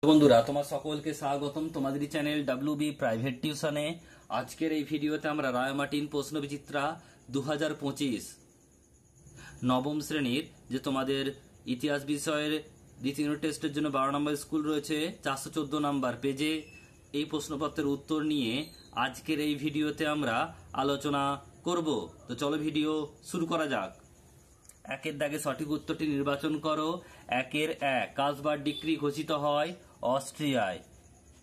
বন্ধুরা, তোমার সকলকে স্বাগতম তোমাদেরই চ্যানেল ডাব্লিউবি প্রাইভেট টিউশনে। আজকের এই ভিডিওতে আমরা রায়মার্টিন প্রশ্নবিচিত্রা 2025 নবম শ্রেণীর যে তোমাদের ইতিহাস বিষয়ের দ্বিতীয় টেস্টের জন্য 12 নম্বর স্কুল রয়েছে 414 নম্বর পেজে এই প্রশ্নপত্রের উত্তর নিয়ে আজকের এই ভিডিওতে আমরা আলোচনা করব। তো চলো ভিডিও শুরু করা যাক। একের দাগে সঠিক উত্তরটি নির্বাচন করো। একের এক, কাসবার্গ ডিক্রি ঘোষিত হয় অস্ট্রিয়ায়।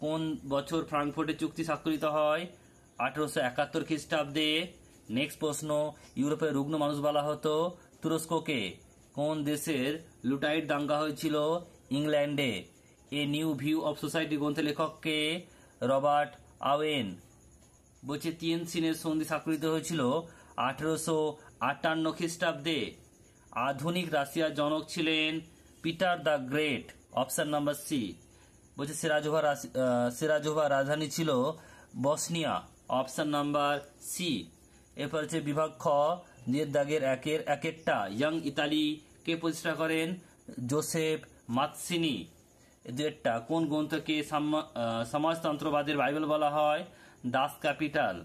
কোন বছর ফ্রাঙ্কফুর্টে চুক্তি স্বাক্ষরিত হয়? 1871 খ্রিস্টাব্দে। নেক্সট প্রশ্ন, ইউরোপের রুগ্ন মানুষ বলা হতো তুরস্ককে। কোন দেশের লুটাইট দাঙ্গা হয়েছিল? ইংল্যান্ডে। A new view of society গ্রন্থের লেখককে? Robert Owen. বলছে তিয়েনসিনের সন্ধি স্বাক্ষরিত হয়েছিল 1858 খ্রিস্টাব্দে। আধুনিক রাশিয়ার জনক ছিলেন Peter the Great. Option number C. বলছে সেরাজোভা রাজধানী ছিল বসনিয়া। Option number C. এরপর হচ্ছে বিভাগ খ, দুয়ের দাগের একের একটা, ইয়াং ইতালি কে প্রতিষ্ঠা করেন? জোসেফ মাৎসিনি। দুয়েরটা, কোন গ্রন্থকে সমাজতন্ত্রবাদের বাইবেল বলা হয়? দাস ক্যাপিটাল।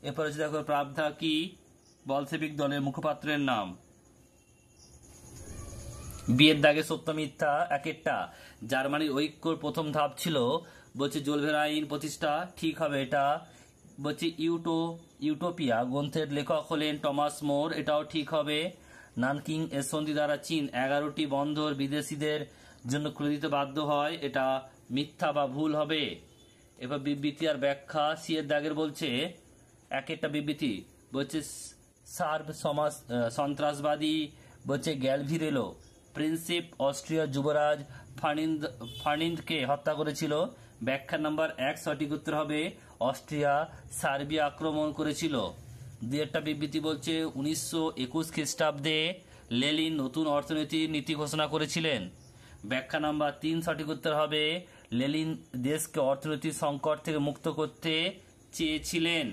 এরপর হচ্ছে দেখো প্রাবধা কি? বলসেবিক দলের মুখপাত্রের নাম। বিয়ের দাগে সত্য মিথ্যা একেরটা, জার্মানির ঐক্যর প্রথম ধাপ ছিল বলছে জোলভের আইন প্রতিষ্ঠা। ঠিক হবে এটা। বলছে ইউটোপিয়া গ্রন্থের লেখক হলেন টমাস মোর। এটাও ঠিক হবে। নানকিং এর সন্ধি দ্বারা চীন 11টি বন্দর বিদেশিদের জন্য খুলে দিতে বাধ্য হয়। এটা মিথ্যা বা ভুল হবে। এবার বিবৃতি আর ব্যাখ্যা। সি এর দাগের বলছে একেরটা বিবৃতি বলছে সার্ব সমাজ সন্ত্রাসবাদী বলছে গ্যালভিরেলো প্রিন্সিপ অস্ট্রিয়ার যুবরাজ ফার্নিন্দকে হত্যা করেছিল। ব্যাখ্যা নাম্বার 1 সঠিক উত্তর হবে অস্ট্রিয়া সার্বিয়া আক্রমণ করেছিল। দুয়েরটা বিবৃতি বলছে 1921 খ্রিস্টাব্দে লেনিন নতুন অর্থনৈতিক নীতি ঘোষণা করেছিলেন। ব্যাখ্যা নাম্বার 3 সঠিক উত্তর হবে লেনিন দেশকে অর্থনৈতিক সংকট থেকে মুক্ত করতে চেয়েছিলেন।